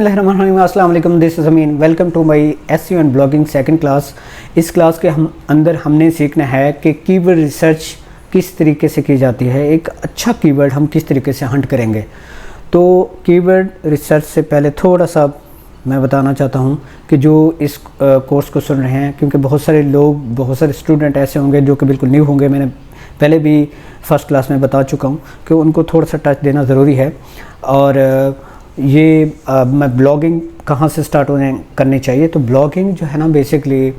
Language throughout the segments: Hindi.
अस्सलाम वालेकुम, this is Amin. Welcome to my SEO and blogging second class. इस क्लास के अंदर हमने सीखना है कि कीवर्ड रिसर्च किस तरीके से की जाती है, एक अच्छा कीवर्ड हम किस तरीके से हंट करेंगे। तो कीवर्ड रिसर्च से पहले थोड़ा सा मैं बताना चाहता हूं कि जो इस कोर्स को सुन रहे हैं, क्योंकि बहुत सारे स्टूडेंट ऐसे होंगे जो कि बिल्कुल न्यू होंगे। मैंने पहले भी फर्स्ट क्लास में बता चुका हूं कि उनको थोड़ा सा टच देना ज़रूरी है। और ये मैं ब्लॉगिंग कहाँ से स्टार्ट करनी चाहिए, तो ब्लॉगिंग जो है ना, बेसिकली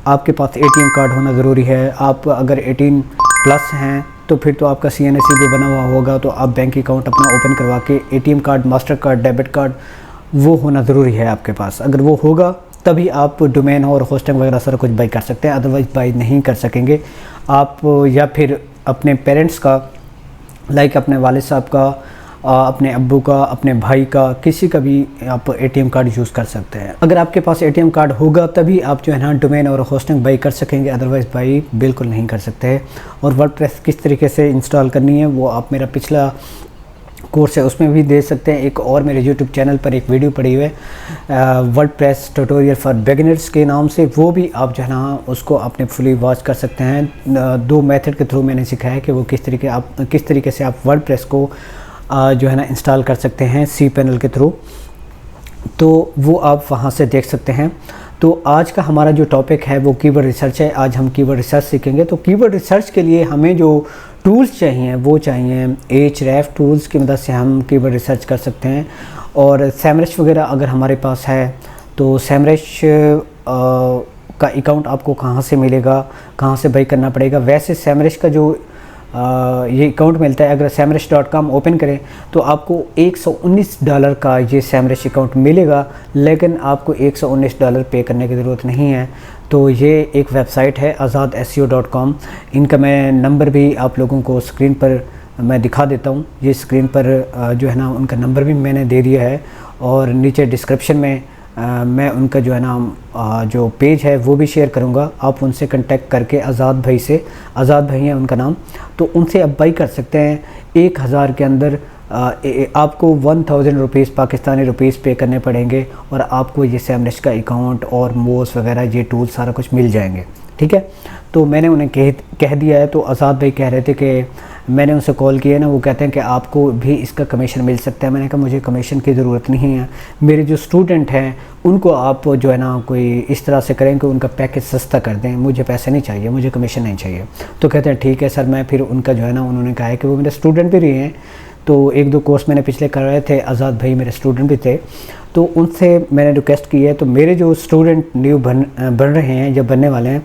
आपके पास एटीएम कार्ड होना ज़रूरी है। आप अगर 18 प्लस हैं तो फिर तो आपका CNSE भी बना हुआ होगा, तो आप बैंक अकाउंट अपना ओपन करवा के ATM card, master card, debit card वो होना ज़रूरी है आपके पास। अगर वो होगा तभी आप डोमेन और होस्टिंग वगैरह सारा कुछ बाई कर सकते हैं, अदरवाइज़ बाई नहीं कर सकेंगे आप। या फिर अपने पेरेंट्स का, लाइक अपने वालिद साहब का, अपने अब्बू का, अपने भाई का, किसी का भी आप एटीएम कार्ड यूज़ कर सकते हैं। अगर आपके पास एटीएम कार्ड होगा तभी आप जो है ना डोमेन और होस्टिंग बाई कर सकेंगे, अदरवाइज़ बाई बिल्कुल नहीं कर सकते हैं। और वर्डप्रेस किस तरीके से इंस्टॉल करनी है वो आप मेरा पिछला कोर्स है उसमें भी दे सकते हैं। एक और मेरे यूट्यूब चैनल पर एक वीडियो पड़ी हुई है वर्डप्रेस ट्यूटोरियल फॉर बिगिनर्स के नाम से, वो भी आप जो है ना उसको अपने फुली वॉच कर सकते हैं। 2 मेथड के थ्रू मैंने सिखाया है कि वो किस तरीके से आप वर्डप्रेस को जो है ना इंस्टॉल कर सकते हैं cPanel के थ्रू, तो वो आप वहाँ से देख सकते हैं। तो आज का हमारा जो टॉपिक है वो कीवर्ड रिसर्च है। आज हम कीवर्ड रिसर्च सीखेंगे। तो कीवर्ड रिसर्च के लिए हमें जो टूल्स चाहिए वो चाहिए Ahref टूल्स की मदद से हम कीवर्ड रिसर्च कर सकते हैं। और SEMrush वगैरह अगर हमारे पास है तो SEMrush का अकाउंट आपको कहाँ से मिलेगा, कहाँ से बाई करना पड़ेगा। वैसे SEMrush का जो ये अकाउंट मिलता है, अगर samrush.com ओपन करें तो आपको $119 का ये SEMrush अकाउंट मिलेगा, लेकिन आपको $119 पे करने की ज़रूरत नहीं है। तो ये एक वेबसाइट है azad.seo.com। इनका मैं नंबर भी आप लोगों को स्क्रीन पर मैं दिखा देता हूँ। ये स्क्रीन पर जो है ना उनका नंबर भी मैंने दे दिया है, और नीचे डिस्क्रिप्शन में मैं उनका जो है ना जो पेज है वो भी शेयर करूंगा। आप उनसे कांटेक्ट करके आज़ाद भाई से, आज़ाद भाई है उनका नाम, तो उनसे आप बाई कर सकते हैं। 1000 के अंदर आपको 1000 रुपीज़ पाकिस्तानी रुपीज़ पे करने पड़ेंगे, और आपको ये SEMrush का अकाउंट और मोस वगैरह ये टूल सारा कुछ मिल जाएंगे। ठीक है, तो मैंने उन्हें कह दिया है। तो आज़ाद भाई कह रहे थे कि मैंने उनसे कॉल किया ना, वो कहते हैं कि आपको भी इसका कमीशन मिल सकता है। मैंने कहा मुझे कमीशन की ज़रूरत नहीं है, मेरे जो स्टूडेंट हैं उनको आप जो है ना कोई इस तरह से करें कि उनका पैकेज सस्ता कर दें, मुझे पैसे नहीं चाहिए, मुझे कमीशन नहीं चाहिए। तो कहते हैं ठीक है सर। मैं फिर उनका जो है ना, उन्होंने कहा है कि वो मेरे स्टूडेंट भी रहे हैं, तो 1-2 कोर्स मैंने पिछले कराए थे, आज़ाद भाई मेरे स्टूडेंट भी थे, तो उनसे मैंने रिक्वेस्ट की है। तो मेरे जो स्टूडेंट न्यू बन रहे हैं या बनने वाले हैं,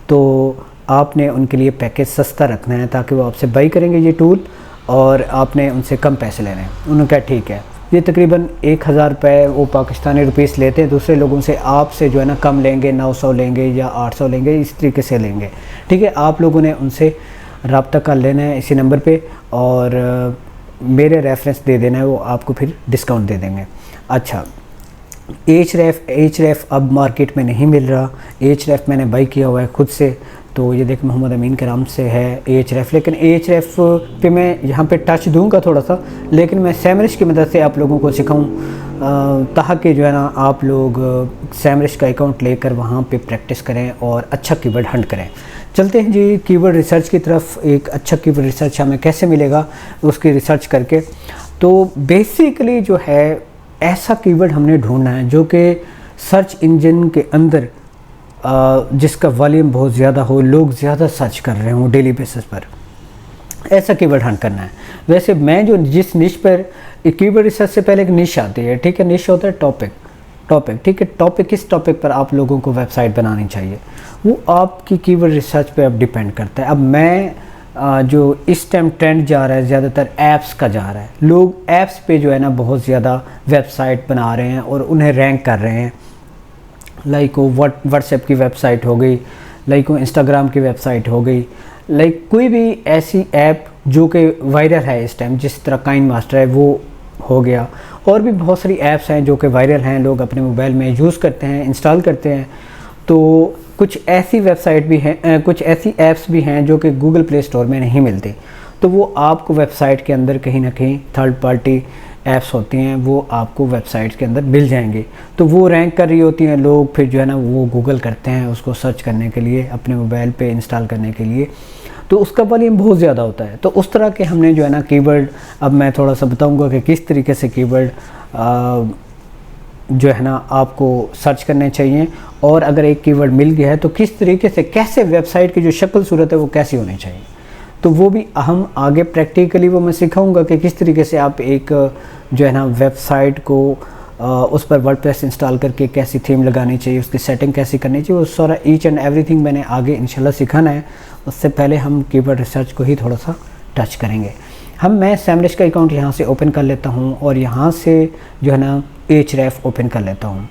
तो आपने उनके लिए पैकेज सस्ता रखना है ताकि वो आपसे बाई करेंगे ये टूल, और आपने उनसे कम पैसे लेने हैं। उन्होंने कहा ठीक है। ये तकरीबन 1000 रुपये वो पाकिस्तानी रुपीस लेते हैं दूसरे लोगों से, आपसे जो है ना कम लेंगे, 900 लेंगे या 800 लेंगे, इस तरीके से लेंगे। ठीक है, आप लोगों ने उनसे रब्ता कर लेना है इसी नंबर पर, और मेरे रेफरेंस दे देना है, वो आपको फिर डिस्काउंट दे देंगे। अच्छा, Ahref अब मार्केट में नहीं मिल रहा। Ahref मैंने बाई किया हुआ है खुद से, तो ये देख मोहम्मद अमीन के नाम से है Ahref। लेकिन Ahref पे मैं यहाँ पे टच दूंगा थोड़ा सा, लेकिन मैं SEMrush की मदद से आप लोगों को सिखाऊं, ताकि जो है ना आप लोग SEMrush का अकाउंट लेकर वहाँ पे प्रैक्टिस करें और अच्छा कीवर्ड हंट करें। चलते हैं जी कीवर्ड रिसर्च की तरफ। एक अच्छा कीवर्ड रिसर्च हमें कैसे मिलेगा उसकी रिसर्च करके। तो बेसिकली जो है ऐसा कीवर्ड हमने ढूंढना है जो कि सर्च इंजन के अंदर जिसका वॉल्यूम बहुत ज़्यादा हो, लोग ज़्यादा सर्च कर रहे हों डेली बेसिस पर, ऐसा कीवर्ड हंट करना है। वैसे मैं जो जिस निश पर कीवर्ड रिसर्च से पहले एक निश आती है, ठीक है, निश होता है टॉपिक। ठीक है, टॉपिक किस टॉपिक पर आप लोगों को वेबसाइट बनानी चाहिए वो आपकी कीवर्ड रिसर्च पे अब डिपेंड करता है। अब मैं जो इस टाइम ट्रेंड जा रहा है ज़्यादातर ऐप्स का जा रहा है। लोग ऐप्स पे जो है ना बहुत ज़्यादा वेबसाइट बना रहे हैं और उन्हें रैंक कर रहे हैं। लाइक वो व्हाट्सएप की वेबसाइट हो गई, लाइक वो इंस्टाग्राम की वेबसाइट हो गई, लाइक कोई भी ऐसी ऐप जो कि वायरल है इस टाइम, जिस तरह काइन मास्टर है वो हो गया, और भी बहुत सारी ऐप्स हैं जो कि वायरल हैं, लोग अपने मोबाइल में यूज़ करते हैं, इंस्टॉल करते हैं। तो कुछ ऐसी वेबसाइट भी हैं, कुछ ऐसी ऐप्स भी हैं जो कि गूगल प्ले स्टोर में नहीं मिलती, तो वो आपको वेबसाइट के अंदर कहीं ना कहीं थर्ड पार्टी ऐप्स होती हैं वो आपको वेबसाइट्स के अंदर मिल जाएंगे। तो वो रैंक कर रही होती हैं, लोग फिर जो है ना वो गूगल करते हैं उसको सर्च करने के लिए, अपने मोबाइल पे इंस्टॉल करने के लिए, तो उसका वॉल्यूम बहुत ज़्यादा होता है। तो उस तरह के हमने जो है ना कीवर्ड, अब मैं थोड़ा सा बताऊंगा कि किस तरीके से कीवर्ड जो है ना आपको सर्च करने चाहिए, और अगर एक कीवर्ड मिल गया है तो किस तरीके से, कैसे वेबसाइट की जो शक्ल सूरत है वो कैसी होनी चाहिए। तो वो भी हम आगे प्रैक्टिकली वो मैं सिखाऊंगा कि किस तरीके से आप एक जो है ना वेबसाइट को उस पर वर्डप्रेस इंस्टॉल करके कैसी थीम लगानी चाहिए, उसकी सेटिंग कैसी करनी चाहिए, वो सारा ईच एंड एवरीथिंग मैंने आगे इंशाल्लाह सिखाना है। उससे पहले हम कीवर्ड रिसर्च को ही थोड़ा सा टच करेंगे। मैं सैमरिश का अकाउंट यहाँ से ओपन कर लेता हूँ और यहाँ से जो है ना एचरेफ ओपन कर लेता हूँ।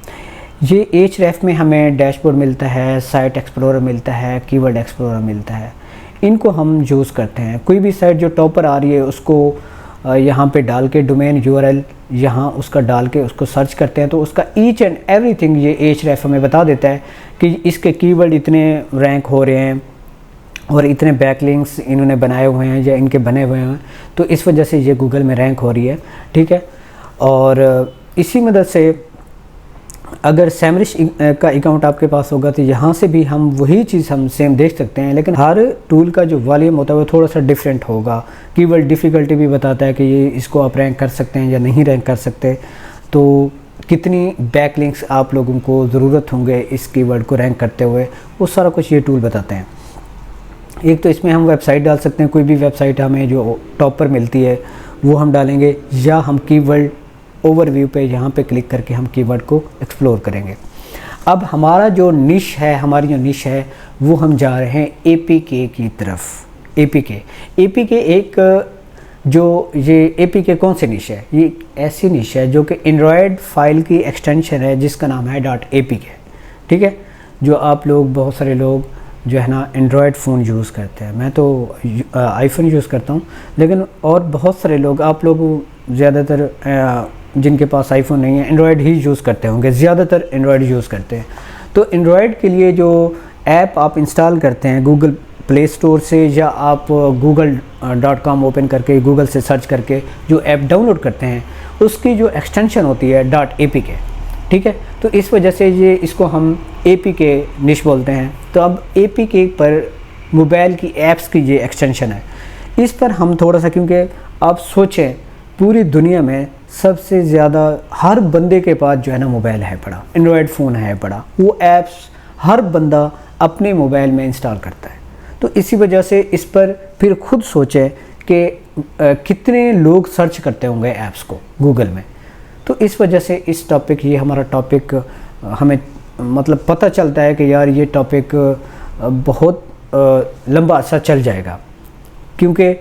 ये एचरेफ में हमें डैशबोर्ड मिलता है, साइट एक्सप्लोरर मिलता है, कीवर्ड एक्सप्लोरर मिलता है। इनको हम यूज़ करते हैं। कोई भी साइट जो टॉप पर आ रही है उसको यहाँ पे डाल के डोमेन यूआरएल यहाँ उसका डाल के उसको सर्च करते हैं, तो उसका ईच एंड एवरीथिंग ये एचरेफ हमें बता देता है कि इसके कीवर्ड इतने रैंक हो रहे हैं और इतने बैकलिंक्स इन्होंने बनाए हुए हैं या इनके बने हुए हैं, तो इस वजह से ये गूगल में रैंक हो रही है। ठीक है, और इसी मदद से अगर सैमरिश का अकाउंट आपके पास होगा तो यहाँ से भी हम वही चीज़ हम सेम देख सकते हैं, लेकिन हर टूल का जो वॉल्यूम होता है वो थोड़ा सा डिफरेंट होगा। कीवर्ड डिफ़िकल्टी भी बताता है कि ये इसको आप रैंक कर सकते हैं या नहीं रैंक कर सकते, तो कितनी बैकलिंक्स आप लोगों को ज़रूरत होंगे इस कीवर्ड को रैंक करते हुए, वो सारा कुछ ये टूल बताते हैं। एक तो इसमें हम वेबसाइट डाल सकते हैं, कोई भी वेबसाइट हमें जो टॉप पर मिलती है वो हम डालेंगे, या हम कीवर्ड ओवरव्यू पे यहाँ पे क्लिक करके हम कीवर्ड को एक्सप्लोर करेंगे। अब हमारा जो निश है, हमारी जो निश है वो हम जा रहे हैं एपीके की तरफ। एपीके एक जो ये एपीके कौन सी निश है, ये ऐसी निश है जो कि एंड्रॉयड फाइल की एक्सटेंशन है जिसका नाम है .apk। ठीक है, जो आप लोग, बहुत सारे लोग जो है ना एंड्रॉयड फ़ोन यूज़ करते हैं, मैं तो आईफोन यूज़ करता हूँ, लेकिन और बहुत सारे लोग, आप लोग ज़्यादातर जिनके पास आईफोन नहीं है एंड्रॉयड ही यूज़ करते होंगे, ज़्यादातर एंड्रॉयड यूज़ करते हैं। तो एंड्रॉयड के लिए जो ऐप आप इंस्टॉल करते हैं गूगल प्ले स्टोर से, या आप google.com ओपन करके गूगल से सर्च करके जो ऐप डाउनलोड करते हैं, उसकी जो एक्सटेंशन होती है .apk। ठीक है, तो इस वजह से ये इसको हम APK निश बोलते हैं। तो अब APK पर मोबाइल की ऐप्स की ये एक्सटेंशन है, इस पर हम थोड़ा सा, क्योंकि आप सोचें पूरी दुनिया में सबसे ज़्यादा हर बंदे के पास जो है ना मोबाइल है पड़ा, एंड्रॉयड फ़ोन है पड़ा, वो ऐप्स हर बंदा अपने मोबाइल में इंस्टॉल करता है। तो इसी वजह से इस पर फिर खुद सोचें कि कितने लोग सर्च करते होंगे ऐप्स को गूगल में। तो इस वजह से इस टॉपिक, ये हमारा टॉपिक हमें मतलब पता चलता है कि यार ये टॉपिक बहुत लंबा अर्सा चल जाएगा, क्योंकि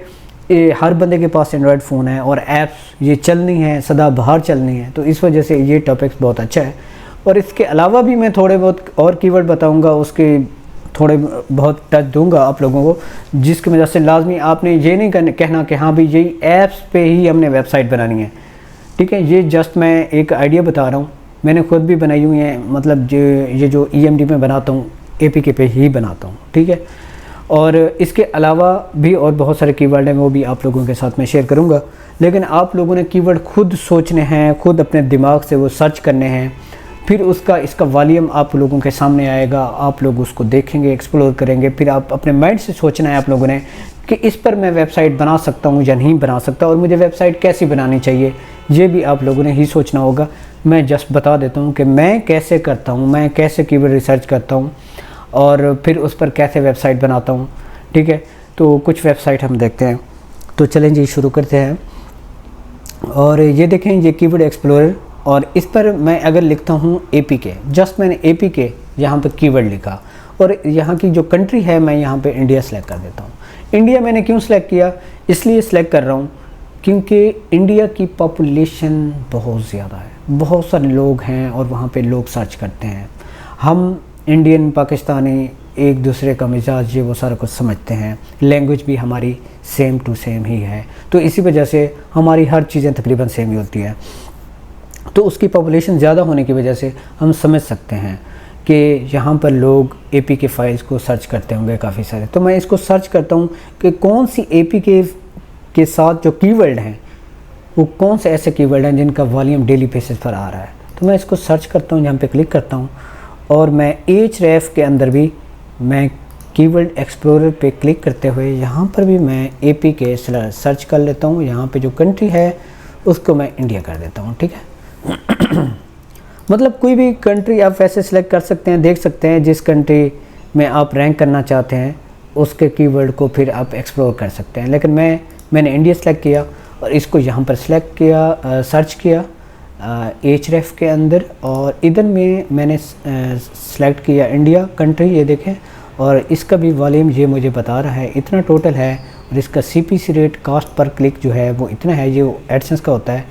हर बंदे के पास एंड्रॉयड फ़ोन है और ऐप्स ये चलनी है, सदा बाहर चलनी है। तो इस वजह से ये टॉपिक्स बहुत अच्छा है। और इसके अलावा भी मैं थोड़े बहुत और कीवर्ड बताऊंगा, उसके थोड़े बहुत टच दूंगा आप लोगों को, जिसकी वजह से लाजमी आपने ये नहीं कहना कि हाँ भाई यही ऐप्स पे ही हमने वेबसाइट बनानी है। ठीक है, ये जस्ट मैं एक आइडिया बता रहा हूँ, मैंने खुद भी बनाई हुई है, मतलब ये जो EMD में बनाता हूँ APK पे ही बनाता हूँ। ठीक है, और इसके अलावा भी और बहुत सारे कीवर्ड हैं, वो भी आप लोगों के साथ मैं शेयर करूंगा। लेकिन आप लोगों ने कीवर्ड खुद सोचने हैं, खुद अपने दिमाग से वो सर्च करने हैं, फिर इसका वॉल्यूम आप लोगों के सामने आएगा, आप लोग उसको देखेंगे, एक्सप्लोर करेंगे, फिर आप अपने माइंड से सोचना है आप लोगों ने कि इस पर मैं वेबसाइट बना सकता हूँ या नहीं बना सकता, और मुझे वेबसाइट कैसी बनानी चाहिए, ये भी आप लोगों ने ही सोचना होगा। मैं जस्ट बता देता हूँ कि मैं कैसे करता हूँ, मैं कैसे कीवर्ड रिसर्च करता हूँ और फिर उस पर कैसे वेबसाइट बनाता हूँ। ठीक है, तो कुछ वेबसाइट हम देखते हैं। तो चलें जी, शुरू करते हैं। और ये देखें, ये कीवर्ड एक्सप्लोरर, और इस पर मैं अगर लिखता हूँ APK, जस्ट मैंने APK यहाँ पे कीवर्ड लिखा, और यहाँ की जो कंट्री है मैं यहाँ पे इंडिया सेलेक्ट कर देता हूँ। इंडिया मैंने क्यों सेलेक्ट किया, इसलिए सेलेक्ट कर रहा हूँ क्योंकि इंडिया की पॉपुलेशन बहुत ज़्यादा है, बहुत सारे लोग हैं और वहाँ पे लोग सर्च करते हैं। हम इंडियन, पाकिस्तानी एक दूसरे का मिजाज ये वो सारा कुछ समझते हैं, लैंग्वेज भी हमारी सेम टू सेम ही है, तो इसी वजह से हमारी हर चीज़ें तकरीबन सेम ही होती हैं। तो उसकी पॉपुलेशन ज़्यादा होने की वजह से हम समझ सकते हैं कि यहाँ पर लोग APK फाइल्स को सर्च करते होंगे काफ़ी सारे। तो मैं इसको सर्च करता हूँ कि कौन सी APK के साथ जो कीवर्ड हैं वो कौन से ऐसे कीवर्ड हैं जिनका वॉल्यूम डेली बेसिस पर आ रहा है। तो मैं इसको सर्च करता हूँ, यहाँ पे क्लिक करता हूँ और मैं Href के अंदर भी मैं कीवर्ड एक्सप्लोरर पे क्लिक करते हुए यहाँ पर भी मैं APK सर्च कर लेता हूँ। यहाँ पे जो कंट्री है उसको मैं इंडिया कर देता हूँ, ठीक है। मतलब कोई भी कंट्री आप वैसे सिलेक्ट कर सकते हैं, देख सकते हैं जिस कंट्री में आप रैंक करना चाहते हैं उसके कीवर्ड को फिर आप एक्सप्लोर कर सकते हैं। लेकिन मैंने इंडिया सेलेक्ट किया और इसको यहाँ पर सिलेक्ट किया, सर्च किया Href के अंदर, और इधर में मैंने सेलेक्ट किया इंडिया कंट्री, ये देखें, और इसका भी वॉल्यूम ये मुझे बता रहा है इतना टोटल है, और इसका CPC rate cost per click जो है वो इतना है, ये एडसेंस का होता है,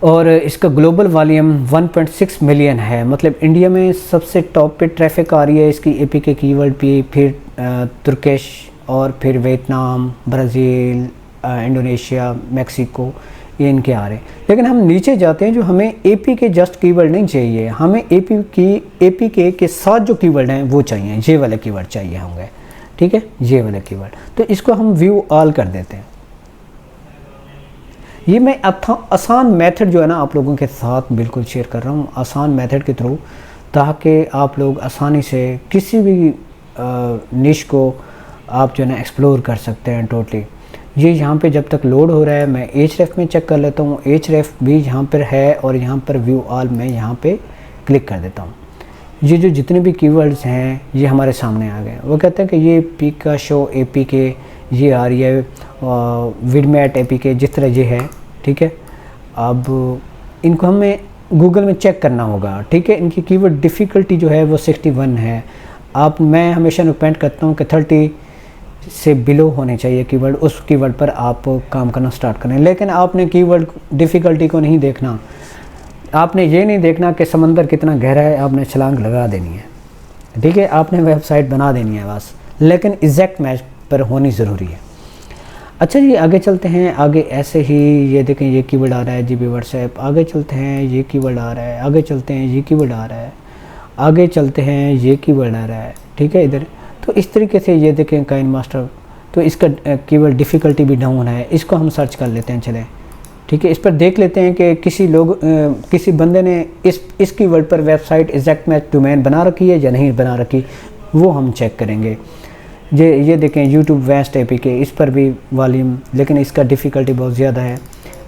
और इसका ग्लोबल वॉल्यूम 1.6 मिलियन है। मतलब इंडिया में सबसे टॉप पे ट्रैफिक आ रही है इसकी APK कीवर्ड पे, फिर तुर्किश, और फिर वियतनाम, ब्राज़ील, इंडोनेशिया, मेक्सिको, ये इनके आ रहे हैं। लेकिन हम नीचे जाते हैं, जो हमें APK जस्ट कीवर्ड नहीं चाहिए, हमें APK के साथ जो कीवर्ड हैं वो चाहिए, ये वाले कीवर्ड चाहिए होंगे, ठीक है, ये वाले कीवर्ड। तो इसको हम व्यू ऑल कर देते हैं। ये मैं आसान मेथड जो है ना आप लोगों के साथ बिल्कुल शेयर कर रहा हूँ, आसान मेथड के थ्रू, ताकि आप लोग आसानी से किसी भी निश को आप जो है ना एक्सप्लोर कर सकते हैं टोटली। ये यहाँ पे जब तक लोड हो रहा है मैं Href में चेक कर लेता हूँ, Href भी यहाँ पर है, और यहाँ पर व्यू ऑल मैं यहाँ पे क्लिक कर देता हूँ। ये जो जितने भी कीवर्ड्स हैं ये हमारे सामने आ गए। वो कहते हैं कि ये पिकाशो APK ये आ रही है, विडमैट APK जिस तरह ये है, ठीक है। अब इनको हमें गूगल में चेक करना होगा, ठीक है। इनकी कीवर्ड डिफ़िकल्टी जो है वो 61 है। मैं हमेशा रिकमेंड करता हूँ कि 30 से बिलो होने चाहिए कीवर्ड, उस कीवर्ड पर आप काम करना स्टार्ट करें। लेकिन आपने कीवर्ड डिफ़िकल्टी को नहीं देखना, आपने ये नहीं देखना कि समंदर कितना गहरा है, आपने छलांग लगा देनी है, ठीक है, आपने वेबसाइट बना देनी है बस, लेकिन एग्जैक्ट मैच पर होनी ज़रूरी है। अच्छा जी, आगे चलते हैं। आगे ऐसे ही ये देखें, ये कीवर्ड आ रहा है GB व्हाट्सएप, आगे चलते हैं, ये कीवर्ड आ रहा है, आगे चलते हैं, ये कीवर्ड आ रहा है, आगे चलते हैं, ये कीवर्ड आ रहा है, ठीक है इधर। तो इस तरीके से ये देखें काइन मास्टर, तो इसका कीवर्ड डिफ़िकल्टी भी डाउन है, इसको हम सर्च कर लेते हैं, चलें, ठीक है। इस पर देख लेते हैं कि किसी बंदे ने इस कीवर्ड पर वेबसाइट एग्जैक्ट मैच डोमेन बना रखी है या नहीं बना रखी, वो हम चेक करेंगे। ये देखें YouTube वेस्ट APK, इस पर भी वॉल्यूम, लेकिन इसका डिफ़िकल्टी बहुत ज़्यादा है।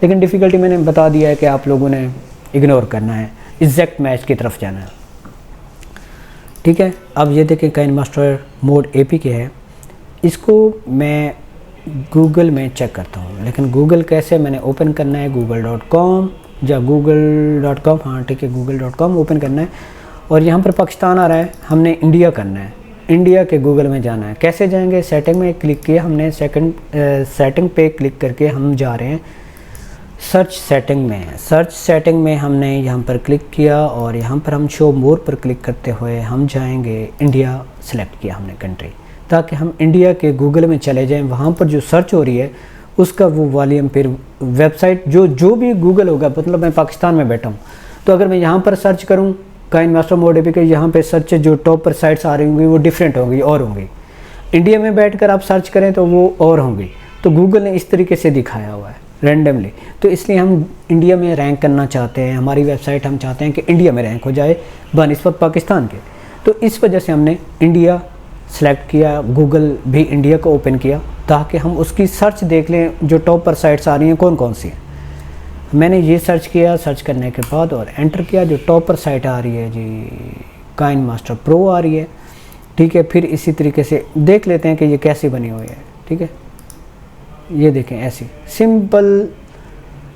लेकिन डिफ़िकल्टी मैंने बता दिया है कि आप लोगों ने इग्नोर करना है, एग्जैक्ट मैच की तरफ जाना है, ठीक है। अब ये देखें काइन मास्टर मोड APK है, इसको मैं गूगल में चेक करता हूँ। लेकिन गूगल कैसे, मैंने ओपन करना है google.com या google.com, हाँ ठीक है, google.com ओपन करना है, और यहाँ पर पाकिस्तान आ रहा है, हमने इंडिया करना है, इंडिया के गूगल में जाना है। कैसे जाएंगे, सेटिंग में क्लिक किया हमने, सेटिंग पे क्लिक करके हम जा रहे हैं सर्च सेटिंग में। सर्च सेटिंग में हमने यहाँ पर क्लिक किया, और यहाँ पर हम शो मोर पर क्लिक करते हुए हम जाएंगे इंडिया, सेलेक्ट किया हमने कंट्री, ताकि हम इंडिया के गूगल में चले जाएं। वहाँ पर जो सर्च हो रही है उसका वो वॉल्यूम, फिर वेबसाइट जो भी गूगल होगा, मतलब मैं पाकिस्तान में बैठा हूँ, तो अगर मैं यहाँ पर सर्च करूँ काइन मास्टर मोड APK, यहाँ पे सर्च जो टॉप पर साइट्स आ रही होंगी वो डिफरेंट होंगी और होंगी। इंडिया में बैठकर आप सर्च करें तो वो और होंगी। तो गूगल ने इस तरीके से दिखाया हुआ है रैंडमली। तो इसलिए हम इंडिया में रैंक करना चाहते हैं, हमारी वेबसाइट हम चाहते हैं कि इंडिया में रैंक हो जाए बनिस्बत पाकिस्तान के। तो इस वजह से हमने इंडिया सेलेक्ट किया, गूगल भी इंडिया को ओपन किया, ताकि हम उसकी सर्च देख लें जो टॉप पर साइट्स आ रही हैं कौन कौन सी हैं। मैंने ये सर्च किया, सर्च करने के बाद और एंटर किया, जो टॉप पर साइट आ रही है जी काइन मास्टर प्रो आ रही है, ठीक है। फिर इसी तरीके से देख लेते हैं कि ये कैसी बनी हुई है, ठीक है। ये देखें ऐसी सिंपल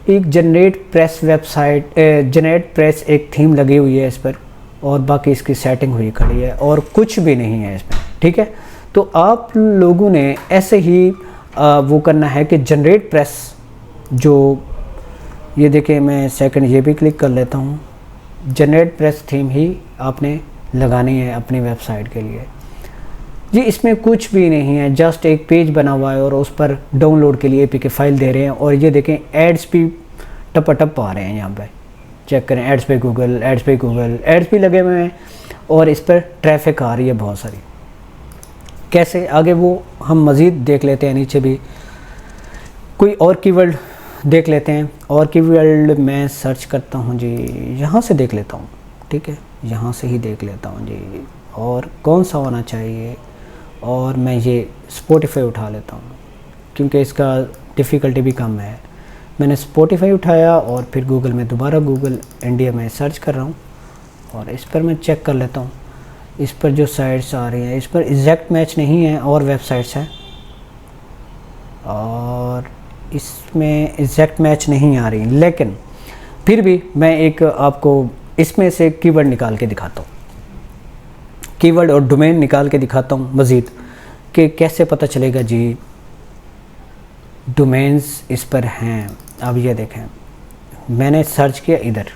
एक generate press website, generate press एक थीम लगी हुई है इस पर, और बाकी इसकी सेटिंग हुई खड़ी है और कुछ भी नहीं है इसमें, ठीक है। तो आप लोगों ने ऐसे ही वो करना है कि जनरेट प्रेस, जो ये देखें, मैं सेकंड ये भी क्लिक कर लेता हूँ, जनरेट प्रेस थीम ही आपने लगानी है अपनी वेबसाइट के लिए। जी इसमें कुछ भी नहीं है, जस्ट एक पेज बना हुआ है और उस पर डाउनलोड के लिए APK फाइल दे रहे हैं। और ये देखें एड्स भी टप आ रहे हैं, यहाँ पे चेक करें, एड्स पे गूगल, एड्स पे गूगल, एड्स भी लगे हुए हैं, और इस पर ट्रैफिक आ रही है बहुत सारी। कैसे आगे वो हम मज़ीद देख लेते हैं, नीचे भी कोई और कीवर्ड देख लेते हैं। और कीवर्ड मैं सर्च करता हूँ जी, यहाँ से देख लेता हूँ, ठीक है, यहाँ से ही देख लेता हूँ जी। और कौन सा होना चाहिए, और मैं ये स्पॉटिफाई उठा लेता हूँ क्योंकि इसका डिफ़िकल्टी भी कम है। मैंने स्पॉटिफाई उठाया और फिर गूगल में दोबारा गूगल इंडिया में सर्च कर रहा हूँ और इस पर मैं चेक कर लेता हूँ। इस पर जो साइट्स आ रही हैं इस पर एग्जैक्ट मैच नहीं है और वेबसाइट्स हैं, और इसमें एग्जैक्ट मैच नहीं आ रही, लेकिन फिर भी मैं एक आपको इसमें से कीवर्ड निकाल के दिखाता हूँ, कीवर्ड और डोमेन निकाल के दिखाता हूँ मज़ीद कि कैसे पता चलेगा जी डोमेन्स इस पर हैं। अब ये देखें, मैंने सर्च किया इधर,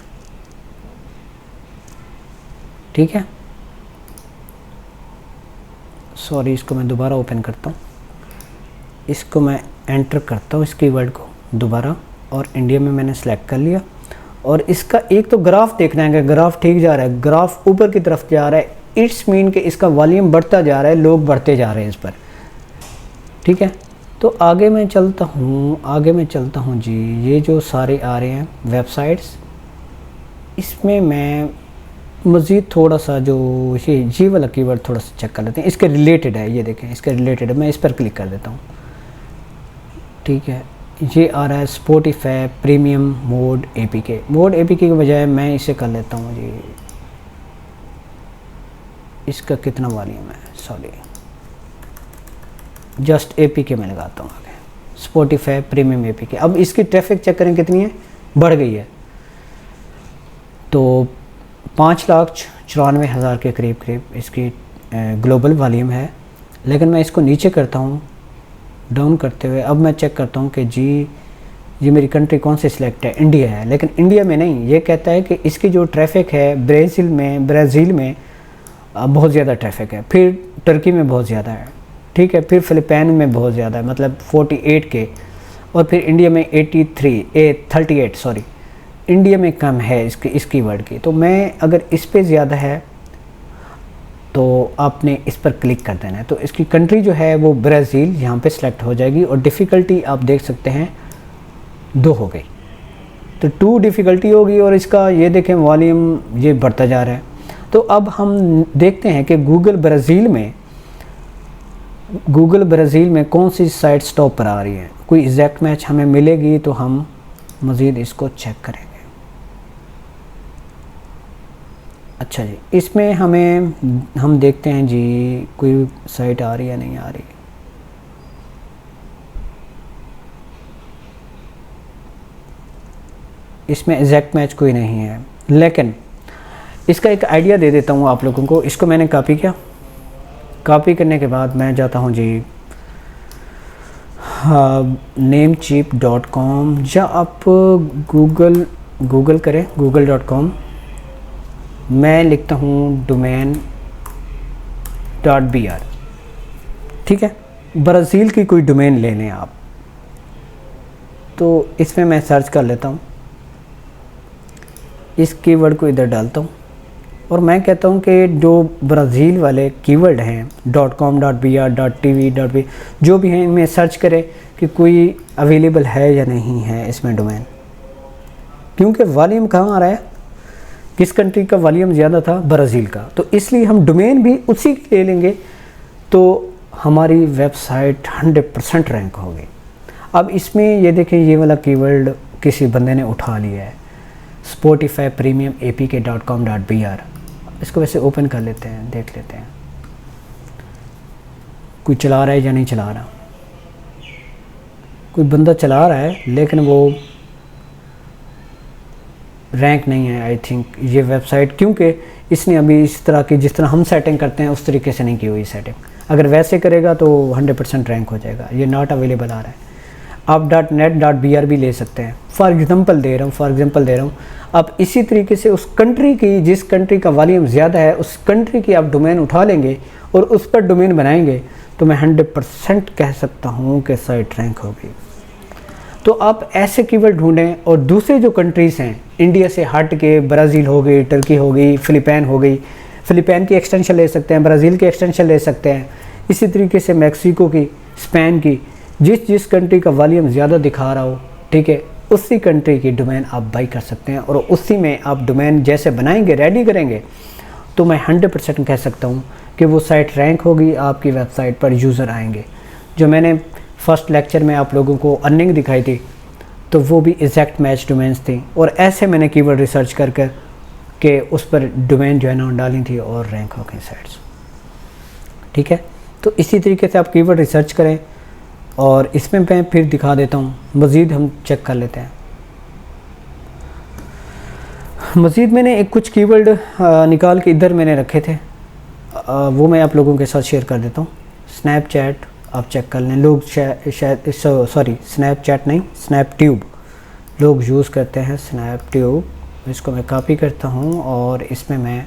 ठीक है, सॉरी इसको मैं दोबारा ओपन करता हूँ, इसको मैं एंटर करता हूँ इस कीवर्ड को दोबारा, और इंडिया में मैंने सेलेक्ट कर लिया। और इसका एक तो ग्राफ देखना है कि ग्राफ ठीक जा रहा है, ग्राफ ऊपर की तरफ जा रहा है, इट्स मीन कि इसका वॉल्यूम बढ़ता जा रहा है, लोग बढ़ते जा रहे हैं इस पर, ठीक है। तो आगे मैं चलता हूँ जी। ये जो सारे आ रहे हैं वेबसाइट्स, इसमें मैं मज़ीद थोड़ा सा जो ये वाला कीवर्ड थोड़ा सा चेक कर लेते हैं, इसके रिलेटेड है, ये देखें इसके रिलेटेड है, मैं इस पर क्लिक कर देता हूँ, ठीक है। ये आ रहा है Spotify premium mod APK, mod APK के बजाय मैं इसे कर लेता हूँ जी, इसका कितना वॉल्यूम है, सॉरी जस्ट एपीके में लगाता हूँ आगे, स्पॉटिफाई प्रीमियम एपीके। अब इसकी ट्रैफिक चेक करें कितनी है, बढ़ गई है, तो 5,94,000 के करीब इसकी ग्लोबल वॉल्यूम है। लेकिन मैं इसको नीचे करता हूँ डाउन करते हुए, अब मैं चेक करता हूँ कि जी ये मेरी कंट्री कौन सी सिलेक्ट है, इंडिया है, लेकिन इंडिया में नहीं, ये कहता है कि इसकी जो ट्रैफिक है ब्राज़ील में बहुत ज़्यादा ट्रैफिक है, फिर टर्की में बहुत ज़्यादा है, ठीक है, फिर फ़िलिपाइन में बहुत ज़्यादा है, मतलब 48 के, और फिर इंडिया में 38 सॉरी, इंडिया में कम है इस कीवर्ड की। तो मैं अगर इस पे ज़्यादा है तो आपने इस पर क्लिक कर देना है, तो इसकी कंट्री जो है वो ब्राज़ील यहाँ पे सिलेक्ट हो जाएगी, और डिफ़िकल्टी आप देख सकते हैं 2 हो गई, तो 2 डिफ़िकल्टी होगी, और इसका ये देखें वॉल्यूम ये बढ़ता जा रहा है। तो अब हम देखते हैं कि गूगल ब्राज़ील में कौन सी साइट टॉप पर आ रही है, कोई एग्जैक्ट मैच हमें मिलेगी तो हम मज़ीद इसको चेक करेंगे। अच्छा जी, इसमें हम देखते हैं जी कोई साइट आ रही है नहीं आ रही, इसमें एग्जैक्ट मैच कोई नहीं है, लेकिन इसका एक आइडिया दे देता हूँ आप लोगों को। इसको मैंने कॉपी किया, कॉपी करने के बाद मैं जाता हूँ जी namecheap.com, या आप गूगल करें google.com, मैं लिखता हूँ domain.br, ठीक है, ब्राज़ील की कोई डोमेन ले लें आप, तो इसमें मैं सर्च कर लेता हूँ, इस कीवर्ड को इधर डालता हूँ, और मैं कहता हूँ कि जो ब्राज़ील वाले कीवर्ड हैं .com .br .tv जो भी हैं, इनमें सर्च करें कि कोई अवेलेबल है या नहीं है इसमें डोमेन, क्योंकि वॉल्यूम कहाँ आ रहा है, किस कंट्री का वॉल्यूम ज़्यादा था, ब्राज़ील का, तो इसलिए हम डोमेन भी उसी के ले लेंगे, तो हमारी वेबसाइट 100% रैंक होगी। अब इसमें ये देखें, ये वाला कीवर्ड किसी बंदे ने उठा लिया है, स्पॉटिफाई प्रीमियम apk.com .br, इसको वैसे ओपन कर लेते हैं, देख लेते हैं कोई चला रहा है या नहीं चला रहा। कोई बंदा चला रहा है, लेकिन वो रैंक नहीं है आई थिंक ये वेबसाइट, क्योंकि इसने अभी इस तरह की जिस तरह हम सेटिंग करते हैं उस तरीके से नहीं की हुई सेटिंग। अगर वैसे करेगा तो 100% रैंक हो जाएगा। ये नॉट अवेलेबल आ रहा है। आप .net.br भी ले सकते हैं। फॉर एग्जांपल दे रहा हूँ आप इसी तरीके से उस कंट्री की, जिस कंट्री का वॉल्यूम ज़्यादा है, उस कंट्री की आप डोमेन उठा लेंगे और उस पर डोमेन बनाएंगे, तो मैं 100% कह सकता हूँ कि साइट रैंक होगी। तो आप ऐसे कीवर्ड ढूंढें, और दूसरे जो कंट्रीज़ हैं इंडिया से हट के, ब्राज़ील हो गई, टर्की हो गई, फ़िलिपाइन हो गई, फ़िलिपाइन की एक्सटेंशन ले सकते हैं, ब्राज़ील की एक्सटेंशन ले सकते हैं, इसी तरीके से मैक्सिको की, स्पेन की, जिस कंट्री का वॉल्यूम ज़्यादा दिखा रहा हो, ठीक है, उसी कंट्री की डोमेन आप बाई कर सकते हैं और उसी में आप डोमेन जैसे बनाएंगे, रेडी करेंगे, तो मैं 100% कह सकता हूँ कि वो साइट रैंक होगी, आपकी वेबसाइट पर यूज़र आएंगे। जो मैंने फर्स्ट लेक्चर में आप लोगों को अर्निंग दिखाई थी, तो वो भी एग्जैक्ट मैच डोमेन्स थी, और ऐसे मैंने कीवर्ड रिसर्च कर कर के उस पर डोमेन जो है ना डाली थी और रैंक हो गई साइट्स। ठीक है, तो इसी तरीके से आप कीवर्ड रिसर्च करें, और इसमें मैं फिर दिखा देता हूँ, मज़ीद हम चेक कर लेते हैं। मज़ीद मैंने एक कुछ कीवर्ड निकाल के इधर मैंने रखे थे, वो मैं आप लोगों के साथ शेयर कर देता हूँ। स्नैपचैट आप चेक कर लें, लोग शायद सॉरी स्नैपचैट नहीं, स्नैपट्यूब लोग यूज़ करते हैं, स्नैपट्यूब। इसको मैं कॉपी करता हूँ और इसमें मैं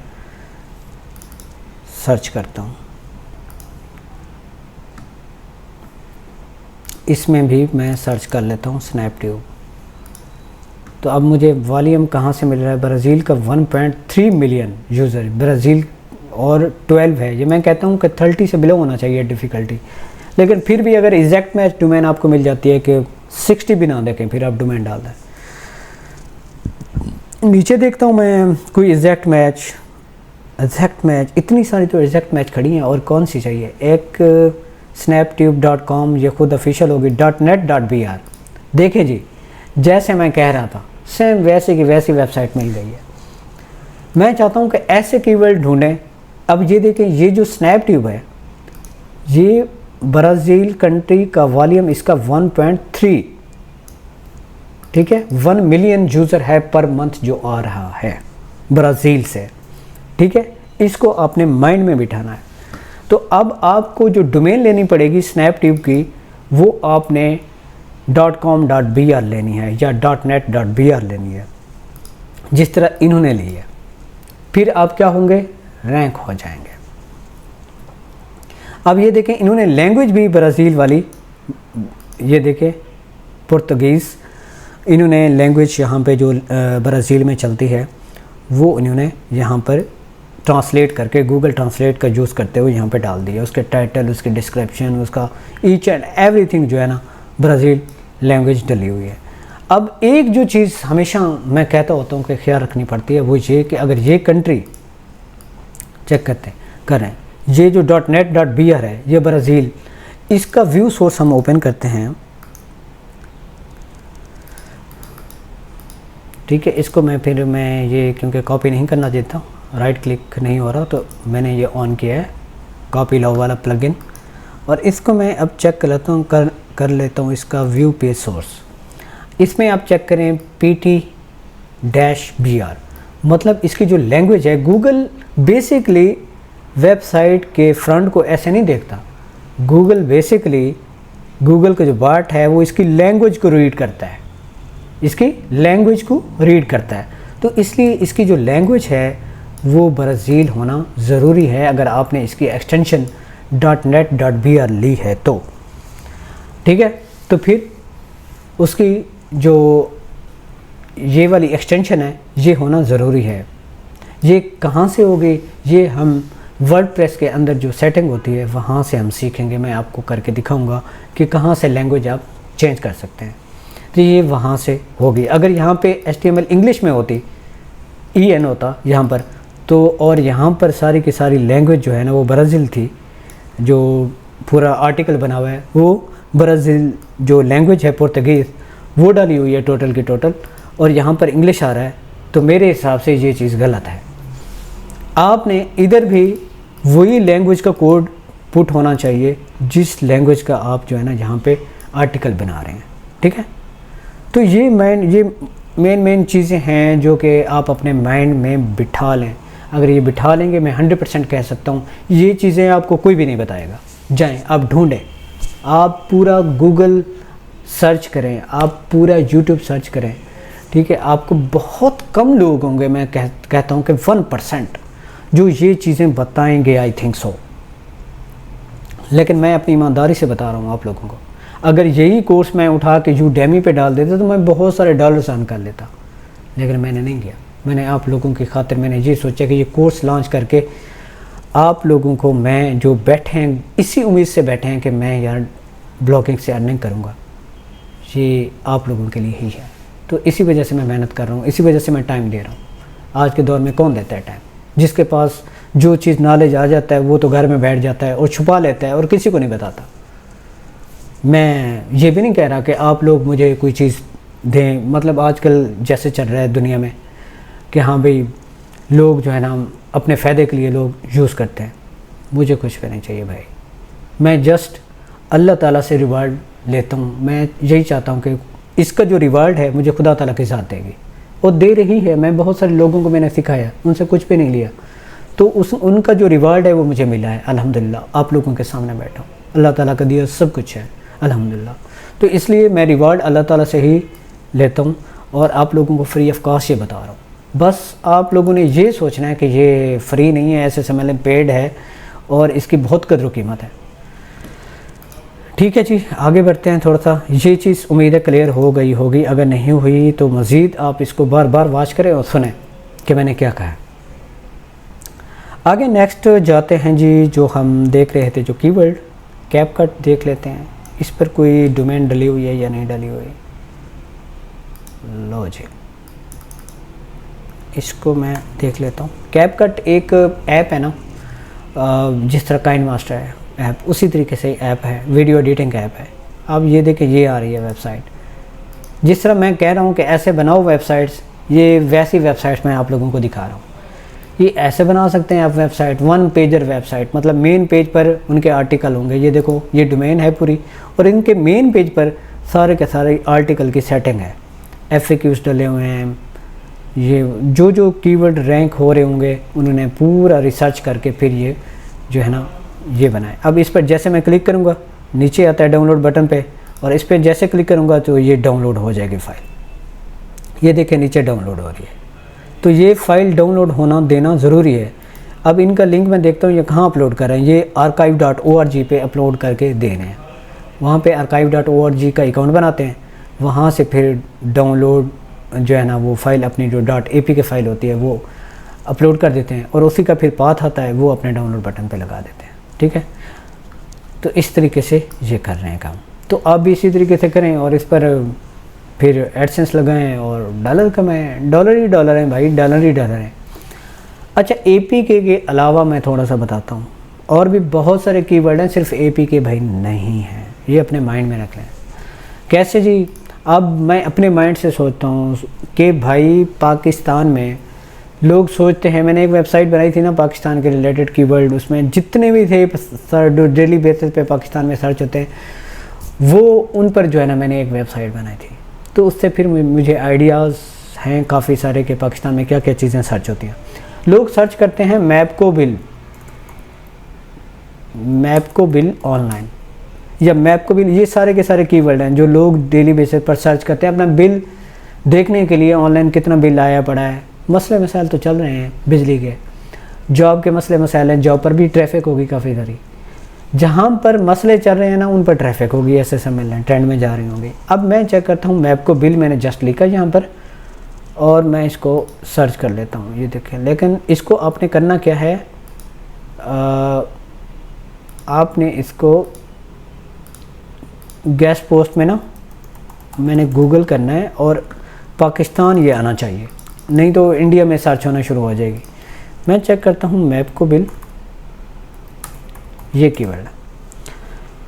सर्च करता हूँ। इसमें भी मैं सर्च कर लेता हूँ स्नैपट्यूब। तो अब मुझे वॉल्यूम कहाँ से मिल रहा है? ब्राज़ील का 1.3 मिलियन यूज़र, ब्राज़ील, और 12 है। ये मैं कहता हूँ कि 30 से बिलो होना चाहिए डिफ़िकल्टी, लेकिन फिर भी अगर एग्जैक्ट मैच डोमेन आपको मिल जाती है कि 60 भी ना देखें, फिर आप डोमेन डाल दें। नीचे देखता हूँ मैं कोई एग्जैक्ट मैच, इतनी सारी तो एग्जैक्ट मैच खड़ी हैं, और कौन सी चाहिए? एक snaptube.com, ये खुद ऑफिशियल होगी, .net.br। देखें जी, जैसे मैं कह रहा था सेम वैसे की वैसी वेबसाइट मिल गई है। मैं चाहता हूँ कि ऐसे कीवर्ड ढूंढें। अब ये देखें, ये जो स्नैपट्यूब है, ये ब्राज़ील कंट्री का वॉल्यूम इसका 1.3, ठीक है, 1 मिलियन यूज़र है पर मंथ जो आ रहा है ब्राज़ील से। ठीक है, इसको आपने माइंड में बिठाना है। तो अब आपको जो डोमेन लेनी पड़ेगी स्नैपट्यूब की, वो आपने .com.br लेनी है या .net.br लेनी है, जिस तरह इन्होंने ली है। फिर आप क्या होंगे? रैंक हो जाएंगे। अब ये देखें, इन्होंने लैंग्वेज भी ब्राज़ील वाली, ये देखें पुर्तगीज़, इन्होंने लैंग्वेज यहाँ पे जो ब्राज़ील में चलती है वो इन्होंने यहाँ पर ट्रांसलेट करके गूगल ट्रांसलेट का यूज़ करते हुए यहाँ पे डाल दिया। उसके टाइटल, उसकी डिस्क्रिप्शन, उसका ईच एंड एवरीथिंग जो है ना ब्राज़ील लैंग्वेज डली हुई है। अब एक जो चीज़ हमेशा मैं कहता होता हूँ कि ख्याल रखनी पड़ती है, वो ये कि अगर ये कंट्री चेक करें, ये जो .net.br है, ये ब्राज़ील, इसका व्यू सोर्स हम ओपन करते हैं। ठीक है, इसको मैं ये क्योंकि कॉपी नहीं करना देता, राइट क्लिक नहीं हो रहा, तो मैंने ये ऑन किया है कॉपी लॉ वाला प्लगइन, और इसको मैं अब चेक कर लेता हूँ, कर लेता हूँ इसका व्यू पेज सोर्स। इसमें आप चेक करें PT-BR, मतलब इसकी जो लैंग्वेज है, गूगल बेसिकली वेबसाइट के फ्रंट को ऐसे नहीं देखता। गूगल का जो बार्ट है वो इसकी लैंग्वेज को रीड करता है, तो इसलिए इसकी जो लैंग्वेज है वो ब्राज़ील होना ज़रूरी है अगर आपने इसकी एक्सटेंशन .net.br ली है तो। ठीक है, तो फिर उसकी जो ये वाली एक्सटेंशन है ये होना ज़रूरी है। ये कहाँ से होगी? ये हम वर्डप्रेस के अंदर जो सेटिंग होती है वहाँ से हम सीखेंगे। मैं आपको करके दिखाऊंगा कि कहाँ से लैंग्वेज आप चेंज कर सकते हैं। तो ये वहाँ से होगी। अगर यहाँ पे HTML इंग्लिश में होती, EN होता यहाँ पर, तो और यहाँ पर सारी की सारी लैंग्वेज जो है ना वो ब्राज़ील थी। जो पूरा आर्टिकल बना हुआ है वो ब्राज़ील जो लैंग्वेज है पुर्तगीज़ वो डाली हुई है टोटल की टोटल, और यहाँ पर इंग्लिश आ रहा है, तो मेरे हिसाब से ये चीज़ गलत है। आपने इधर भी वही लैंग्वेज का कोड पुट होना चाहिए जिस लैंग्वेज का आप जो है ना यहाँ पे आर्टिकल बना रहे हैं। ठीक है, तो ये मेन चीज़ें हैं जो कि आप अपने माइंड में बिठा लें। अगर ये बिठा लेंगे, मैं 100% कह सकता हूँ ये चीज़ें आपको कोई भी नहीं बताएगा। जाएं आप ढूंढें, आप पूरा गूगल सर्च करें, आप पूरा यूट्यूब सर्च करें। ठीक है, आपको बहुत कम लोग होंगे, मैं कहता हूँ कि 1% जो ये चीज़ें बताएंगे, आई थिंक सो। लेकिन मैं अपनी ईमानदारी से बता रहा हूँ आप लोगों को, अगर यही कोर्स मैं उठा के Udemy पे डाल देता तो मैं बहुत सारे डॉलर्स अर्न कर लेता, लेकिन मैंने नहीं किया। मैंने आप लोगों की खातिर मैंने ये सोचा कि ये कोर्स लॉन्च करके आप लोगों को, मैं जो बैठे हैं इसी उम्मीद से बैठे हैं कि मैं यार ब्लॉगिंग से अर्निंग करूँगा, ये आप लोगों के लिए ही है। तो इसी वजह से मैं मेहनत कर रहा हूँ, इसी वजह से मैं टाइम दे रहा हूँ। आज के दौर में कौन देता है टाइम? जिसके पास जो चीज़ नॉलेज आ जाता है वो तो घर में बैठ जाता है और छुपा लेता है और किसी को नहीं बताता। मैं ये भी नहीं कह रहा कि आप लोग मुझे कोई चीज़ दें, मतलब आजकल जैसे चल रहा है दुनिया में कि हाँ भाई लोग जो है ना अपने फ़ायदे के लिए लोग यूज़ करते हैं। मुझे कुछ भी नहीं चाहिए भाई, मैं जस्ट अल्लाह ताला से रिवार्ड लेता हूँ। मैं यही चाहता हूँ कि इसका जो रिवार्ड है मुझे खुदा ताला के साथ देगी और दे रही है। मैं बहुत सारे लोगों को मैंने सिखाया, उनसे कुछ भी नहीं लिया, तो उनका जो रिवार्ड है वो मुझे मिला है अल्हम्दुलिल्लाह। आप लोगों के सामने बैठा हूँ, अल्लाह ताला का दिया सब कुछ है अल्हम्दुलिल्लाह। तो इसलिए मैं रिवार्ड अल्लाह ताला से ही लेता हूँ और आप लोगों को फ्री ऑफ कॉस्ट ये बता रहा हूँ। बस आप लोगों ने ये सोचना है कि ये फ्री नहीं है, ऐसे समझ लें पेड है और इसकी बहुत कदर कीमत है। ठीक है जी, आगे बढ़ते हैं थोड़ा सा। ये चीज़ उम्मीद है क्लियर हो गई होगी, अगर नहीं हुई तो मज़ीद आप इसको बार बार वॉच करें और सुने कि मैंने क्या कहा। आगे नेक्स्ट जाते हैं जी, जो हम देख रहे थे जो कीवर्ड कैपकट देख लेते हैं। इस पर कोई डोमेन डली हुई है या नहीं डली हुई? लो जी, इसको मैं देख लेता हूँ। कैपकट एक ऐप है ना, जिस तरह काइन मास्टर है ऐप, उसी तरीके से ऐप है, वीडियो एडिटिंग ऐप है। अब ये देखें, ये आ रही है वेबसाइट। जिस तरह मैं कह रहा हूँ कि ऐसे बनाओ वेबसाइट्स, ये वैसी वेबसाइट्स मैं आप लोगों को दिखा रहा हूँ। ये ऐसे बना सकते हैं आप वेबसाइट, वन पेजर वेबसाइट, मतलब मेन पेज पर उनके आर्टिकल होंगे। ये देखो, ये डोमेन है पूरी और इनके मेन पेज पर सारे के सारे आर्टिकल की सेटिंग है, FAQs डले हुए हैं। ये जो जो कीवर्ड रैंक हो रहे होंगे उन्होंने पूरा रिसर्च करके फिर ये जो है ना ये बनाए। अब इस पर जैसे मैं क्लिक करूँगा नीचे आता है डाउनलोड बटन पे, और इस पर जैसे क्लिक करूँगा तो ये डाउनलोड हो जाएगी फ़ाइल। ये देखें नीचे डाउनलोड हो रही है। तो ये फ़ाइल डाउनलोड होना देना ज़रूरी है। अब इनका लिंक मैं देखता हूँ ये कहाँ अपलोड कर रहे हैं। ये archive.org पे अपलोड करके दे रहे हैं। वहाँ पे archive.org का अकाउंट बनाते हैं, वहाँ से फिर डाउनलोड जो है ना वो फ़ाइल अपनी जो .apk फ़ाइल होती है वो अपलोड कर देते हैं और उसी का फिर पाथ आता है, वो अपने डाउनलोड बटन पे लगा देते हैं। ठीक है, तो इस तरीके से ये कर रहे हैं काम। तो आप भी इसी तरीके से करें और इस पर फिर एडसेंस लगाएं और डॉलर कमाएं। डॉलर ही डॉलर हैं भाई, डॉलर ही डॉलर हैं। अच्छा, APK के अलावा मैं थोड़ा सा बताता हूँ, और भी बहुत सारे कीवर्ड हैं, सिर्फ APK भाई नहीं है, ये अपने माइंड में रख लें। कैसे जी? अब मैं अपने माइंड से सोचता हूँ कि भाई पाकिस्तान में लोग सोचते हैं, मैंने एक वेबसाइट बनाई थी ना पाकिस्तान के रिलेटेड कीवर्ड, उसमें जितने भी थे सर डेली बेसिस पे पाकिस्तान में सर्च होते हैं, वो उन पर जो है ना मैंने एक वेबसाइट बनाई थी। तो उससे फिर मुझे आइडियाज़ हैं काफ़ी सारे कि पाकिस्तान में क्या क्या चीज़ें सर्च होती हैं। लोग सर्च करते हैं मैपको बिल ऑनलाइन या मैपको बिल, ये सारे के सारे कीवर्ड हैं जो लोग डेली बेसिस पर सर्च करते हैं अपना बिल देखने के लिए, ऑनलाइन कितना बिल आया पड़ा है। मसले मसाइल तो चल रहे हैं बिजली के, जॉब के मसले मसाइल हैं, जॉब पर भी ट्रैफिक होगी काफ़ी सारी। जहाँ पर मसले चल रहे हैं ना उन पर ट्रैफिक होगी, ऐसे समझ लें, ट्रेंड में जा रही होंगी। अब मैं चेक करता हूँ मैपको बिल, मैंने जस्ट लिखा यहाँ पर और मैं इसको सर्च कर लेता हूँ। ये देखें, लेकिन इसको आपने करना क्या है, आपने इसको गेस्ट पोस्ट में ना मैंने गूगल करना है और पाकिस्तान ये आना चाहिए, नहीं तो इंडिया में सर्च होना शुरू हो जाएगी। मैं चेक करता हूँ मैपको बिल, ये कीवर्ड है।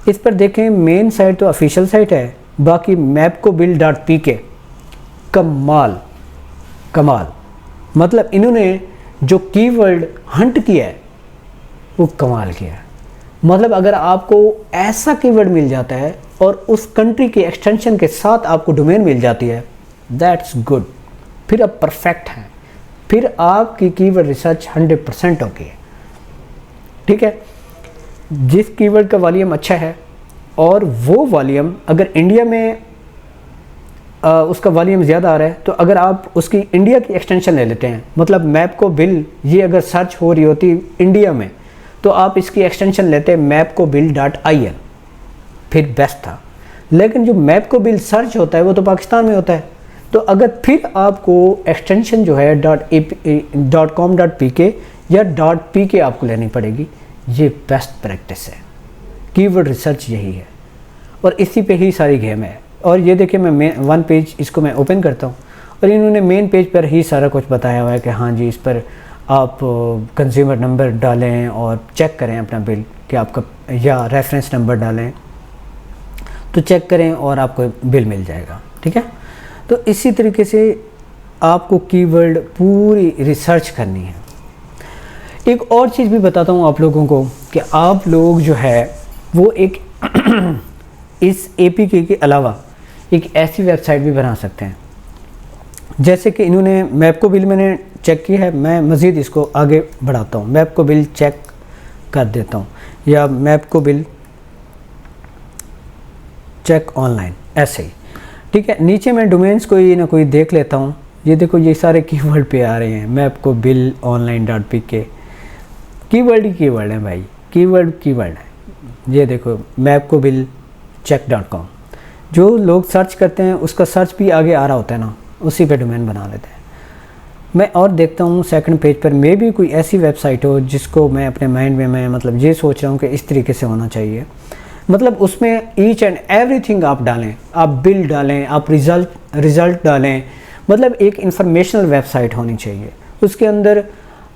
इस पर देखें मेन साइट तो ऑफिशियल साइट है, बाकी मैपको बिल .pk कमाल, मतलब इन्होंने जो कीवर्ड हंट किया है वो कमाल किया है। मतलब अगर आपको ऐसा कीवर्ड मिल जाता है और उस कंट्री के एक्सटेंशन के साथ आपको डोमेन मिल जाती है, दैट्स गुड, फिर आप परफेक्ट हैं, फिर आपकी कीवर्ड रिसर्च 100% होगी। ठीक है, जिस कीवर्ड का वॉल्यूम अच्छा है और वो वॉल्यूम अगर इंडिया में उसका वॉल्यूम ज़्यादा आ रहा है, तो अगर आप उसकी इंडिया की एक्सटेंशन ले लेते हैं, मतलब मैपको बिल ये अगर सर्च हो रही होती इंडिया में तो आप इसकी एक्सटेंशन लेते मैपको बिल .in, फिर बेस्ट था। लेकिन जो मैपको बिल सर्च होता है वो तो पाकिस्तान में होता है, तो अगर फिर आपको एक्सटेंशन जो है .com.pk या .pk आपको लेनी पड़ेगी। ये बेस्ट प्रैक्टिस है, कीवर्ड रिसर्च यही है और इसी पे ही सारी गेम है। और ये देखिए मैं वन पेज इसको मैं ओपन करता हूँ और इन्होंने मेन पेज पर ही सारा कुछ बताया हुआ है कि हाँ जी, इस पर आप कंज्यूमर नंबर डालें और चेक करें अपना बिल कि आपका, या रेफरेंस नंबर डालें तो चेक करें और आपको बिल मिल जाएगा। ठीक है, तो इसी तरीके से आपको कीवर्ड पूरी रिसर्च करनी है। एक और चीज़ भी बताता हूँ आप लोगों को कि आप लोग जो है वो एक इस एपीके के अलावा एक ऐसी वेबसाइट भी बना सकते हैं, जैसे कि इन्होंने मैपको बिल मैंने चेक की है, मैं मज़ीद इसको आगे बढ़ाता हूँ, मैपको बिल चेक कर देता हूँ या मैपको बिल चेक ऑनलाइन, ऐसे ही। ठीक है, नीचे मैं डोमेन्स कोई ना कोई देख लेता हूँ। ये देखो ये सारे कीवर्ड पे आ रहे हैं, मैपको बिल online.pk, कीवर्ड ही कीवर्ड है भाई, कीवर्ड है। ये देखो मैपको बिल check.com, जो लोग सर्च करते हैं उसका सर्च भी आगे आ रहा होता है ना, उसी पे डोमेन बना लेते हैं। मैं और देखता हूँ सेकंड पेज पर मे भी कोई ऐसी वेबसाइट हो जिसको मैं अपने माइंड में मैं मतलब ये सोच रहा हूँ कि इस तरीके से होना चाहिए, मतलब उसमें ईच एंड एवरीथिंग आप डालें, आप बिल डालें, आप रिज़ल्ट डालें, मतलब एक इंफॉर्मेशनल वेबसाइट होनी चाहिए। उसके अंदर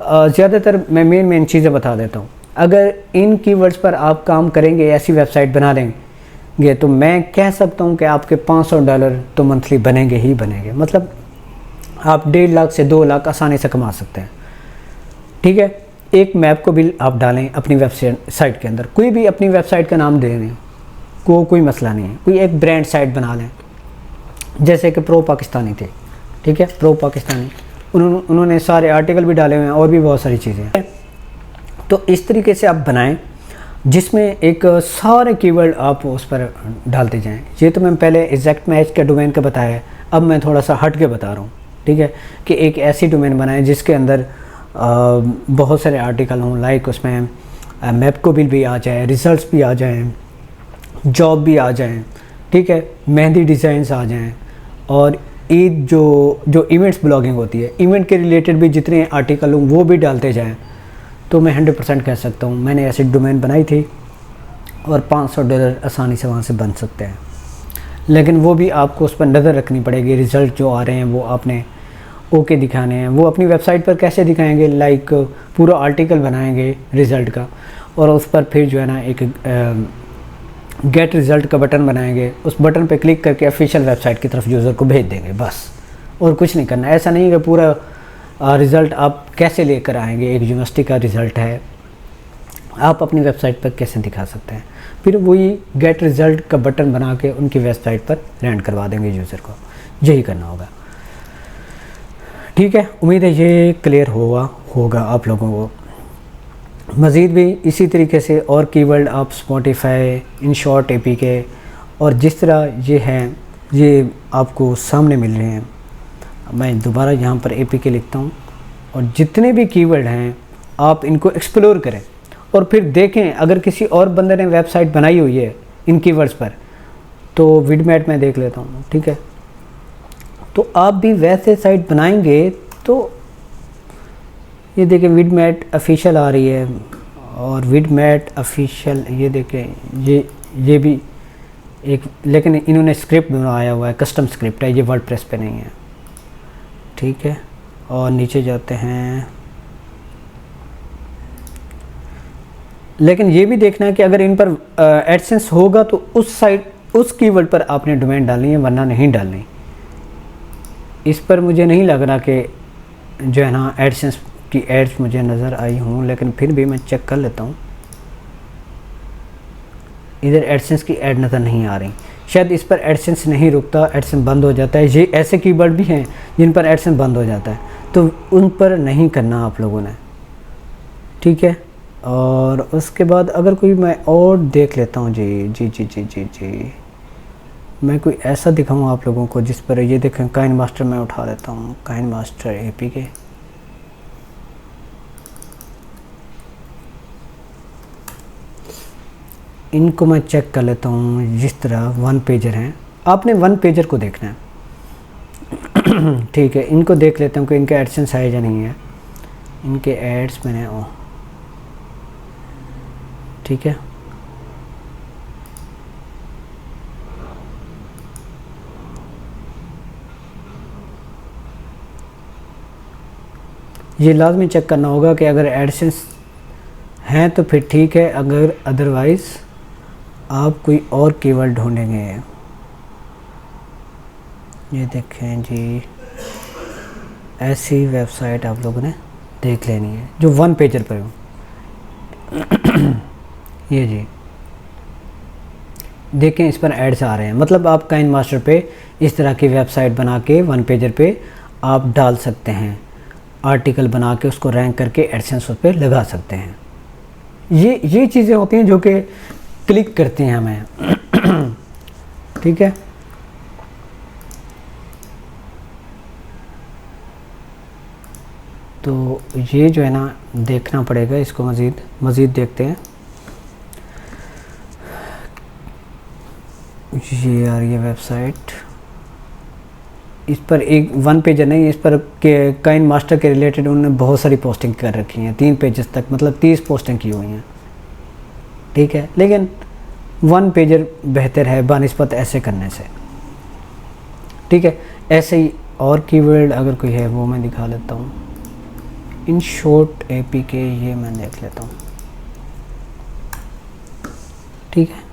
ज़्यादातर मैं मेन चीज़ें बता देता हूँ। अगर इन कीवर्ड्स पर आप काम करेंगे, ऐसी वेबसाइट बना लेंगे, तो मैं कह सकता हूँ कि आपके $500 तो मंथली बनेंगे ही बनेंगे, मतलब आप 1.5 लाख से 2 लाख आसानी से कमा सकते हैं। ठीक है, एक मैप को बिल आप डालें अपनी वेबसाइट के अंदर, कोई भी अपनी वेबसाइट का नाम दे दें, कोई मसला नहीं है। कोई एक ब्रांड साइट बना लें, जैसे कि प्रो पाकिस्तानी थे। ठीक है, प्रो पाकिस्तानी, उन्होंने सारे आर्टिकल भी डाले हुए हैं और भी बहुत सारी चीज़ें। तो इस तरीके से आप बनाएं जिसमें एक सारे कीवर्ड आप उस पर डालते जाएं। ये तो मैं पहले एग्जैक्ट मैच का डोमेन का बताया है, अब मैं थोड़ा सा हट के बता रहा हूँ। ठीक है, कि एक ऐसी डोमेन बनाएं जिसके अंदर बहुत सारे आर्टिकल हों, लाइक उसमें मैपको बिल भी आ जाए, रिजल्ट्स भी आ जाएं, जॉब भी आ जाएं। ठीक है, मेहंदी डिज़ाइंस आ जाएं, और ईद जो इवेंट्स ब्लॉगिंग होती है, इवेंट के रिलेटेड भी जितने आर्टिकल हों वो भी डालते जाएं। तो मैं 100% कह सकता हूँ, मैंने ऐसी डोमेन बनाई थी और $500 आसानी से वहाँ से बन सकते हैं। लेकिन वो भी आपको उस पर नज़र रखनी पड़ेगी, रिज़ल्ट जो आ रहे हैं वो आपने ओके दिखाने हैं। वो अपनी वेबसाइट पर कैसे दिखाएंगे, लाइक पूरा आर्टिकल बनाएंगे रिज़ल्ट का, और उस पर फिर जो है ना एक गेट रिज़ल्ट का बटन बनाएंगे, उस बटन पे क्लिक करके ऑफिशियल वेबसाइट की तरफ यूज़र को भेज देंगे, बस और कुछ नहीं करना। ऐसा नहीं है कि पूरा रिज़ल्ट आप कैसे लेकर आएंगे, एक यूनिवर्सिटी का रिज़ल्ट है, आप अपनी वेबसाइट पर कैसे दिखा सकते हैं। फिर वही गेट रिज़ल्ट का बटन बना के उनकी वेबसाइट पर लैंड करवा देंगे यूज़र को, यही करना होगा। ठीक है, उम्मीद है ये क्लियर होगा आप लोगों को। मज़ीद भी इसी तरीके से और कीवर्ड आप स्पॉटिफाई, इनशॉर्ट एपीके, और जिस तरह ये हैं ये आपको सामने मिल रहे हैं। मैं दोबारा यहाँ पर एपीके लिखता हूँ, और जितने भी कीवर्ड हैं आप इनको एक्सप्लोर करें और फिर देखें अगर किसी और बंदे ने वेबसाइट बनाई हुई है इन कीवर्ड्स पर, तो विडमेट में देख लेता हूँ। ठीक है, तो आप भी वैसे साइट बनाएंगे तो ये देखें विडमेट ऑफिशियल आ रही है, और विडमेट ऑफिशियल ये देखें ये भी एक, लेकिन इन्होंने स्क्रिप्ट बनाया हुआ है, कस्टम स्क्रिप्ट है, ये वर्डप्रेस पे नहीं है। ठीक है, और नीचे जाते हैं, लेकिन ये भी देखना है कि अगर इन पर एडसेंस होगा तो उस साइट उस कीवर्ड पर आपने डोमेन डालनी है, वरना नहीं डालनी। इस पर मुझे नहीं लग रहा कि जो है ना एडसेंस की एड्स मुझे नज़र आई हूँ, लेकिन फिर भी मैं चेक कर लेता हूँ। इधर एडसेंस की ऐड नज़र नहीं आ रही, शायद इस पर एडसेंस नहीं रुकता, एडसेंस बंद हो जाता है। ये ऐसे कीवर्ड भी हैं जिन पर एडसेंस बंद हो जाता है, तो उन पर नहीं करना आप लोगों ने। ठीक है, और उसके बाद अगर कोई मैं और देख लेता हूँ जी, मैं कोई ऐसा दिखाऊँ आप लोगों को जिस पर, ये देखें काइन मास्टर मैं उठा लेता हूँ, काइन मास्टर एपीके। इनको मैं चेक कर लेता हूँ। जिस तरह वन पेजर हैं, आपने वन पेजर को देखना है। ठीक है, इनको देख लेता हूँ कि इनके एडसेंस है या नहीं है। इनके एड्स मैंने ठीक है, ये लाजमी चेक करना होगा कि अगर एडसेंस हैं तो फिर ठीक है, अगर अदरवाइज़ आप कोई और कीवर्ड ढूंढेंगे। ये देखें जी, ऐसी वेबसाइट आप लोगों ने देख लेनी है जो वन पेजर पर हो। ये जी देखें, इस पर एड्स आ रहे हैं, मतलब आप काइन मास्टर पे इस तरह की वेबसाइट बना के वन पेजर पे आप डाल सकते हैं, आर्टिकल बना के उसको रैंक करके एडसेंस उस पर लगा सकते हैं। ये चीज़ें होती हैं जो कि क्लिक करते हैं हमें। ठीक है, तो ये जो है ना देखना पड़ेगा इसको, मज़ीद देखते हैं। ये आ रही है वेबसाइट, इस पर एक वन पेजर नहीं, इस पर के काइन मास्टर के रिलेटेड उन्होंने बहुत सारी पोस्टिंग कर रखी हैं, 3 पेजेस तक, मतलब 30 पोस्टिंग की हुई हैं। ठीक है, लेकिन वन पेजर बेहतर है बानिस्बत ऐसे करने से। ठीक है, ऐसे ही और कीवर्ड अगर कोई है वो मैं दिखा लेता हूँ। इन शॉर्ट APK, ये मैं देख लेता हूँ। ठीक है,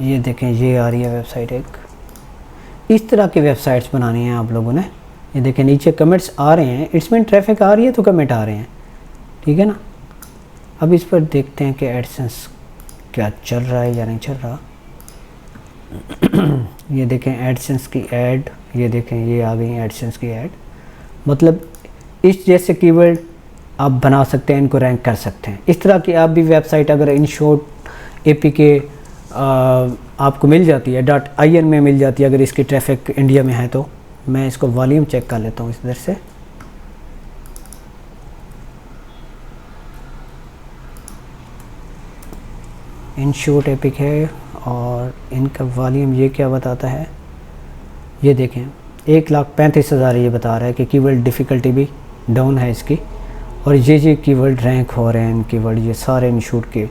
ये देखें, ये आ रही है वेबसाइट एक। इस तरह की वेबसाइट्स बनानी है आप लोगों ने। ये देखें नीचे कमेंट्स आ रहे हैं, इट्स मीन ट्रैफिक आ रही है तो कमेंट आ रहे हैं। ठीक है ना, अब इस पर देखते हैं कि एडसेंस क्या चल रहा है या नहीं चल रहा। ये देखें एडसेंस की ऐड, ये देखें ये आ गई एडसेंस की ऐड। मतलब इस जैसे कीवर्ड आप बना सकते हैं, इनको रैंक कर सकते हैं। इस तरह की आप भी वेबसाइट अगर इन शॉर्ट APK आपको मिल जाती है, .in में मिल जाती है, अगर इसकी ट्रैफिक इंडिया में है तो। मैं इसको वॉल्यूम चेक कर लेता हूँ इधर से। इन शॉर्ट APK है और इनका वॉल्यूम ये क्या बताता है, ये देखें 1,35,000 ये बता रहा है कि कीवर्ड डिफ़िकल्टी भी डाउन है इसकी। और ये कीवर्ड रैंक हो रहे हैं, इन कीवर्ड ये सारे इन शॉर्ट के।